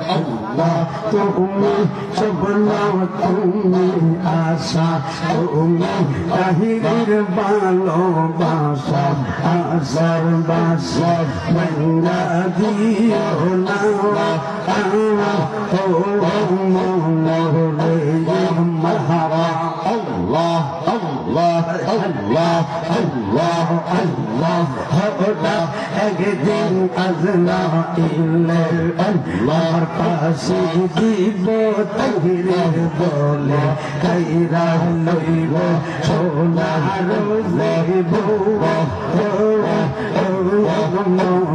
আল্লাহ তুমি সবনা তুমি আশা তুমি তাহিরের ভালোবাসা আশার বাসা মঙ্গা দিও না ও মোরে মারহাবা আল্লাহ আল্লাহ আল্লাহ আল্লাহ আল্লাহ হঠাৎ একদিন আজরাইলের আল্লাহর পাশে দিব তাহিরের বলে কাইরা লইব সোনার লইব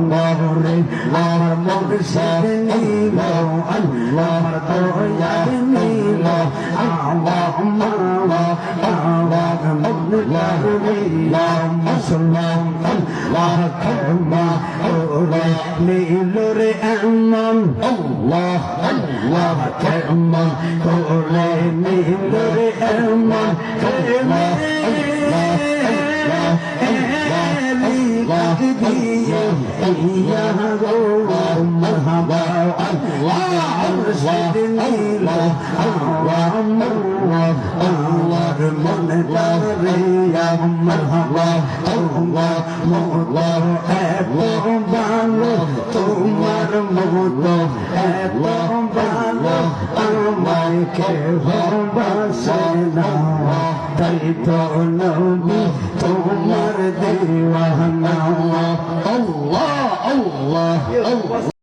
মরে আমার মুর্শিদ নিল আল্লাহর দয়া নিল আওয়াজ মুসলমান আল্লাহ ক্ষমা করে নিল রে এমন আল্লাহ আল্লাহ ক্ষমা করে নিল রে এমন مرحبا الله مرشد نيل الله الله من يا مرحبا الله الله ভালো তোমার মতো এত ভালো আমায় কেহ বাসে না তাই তো নবী তোমার দেওয়ানা আল্লাহ আল্লাহ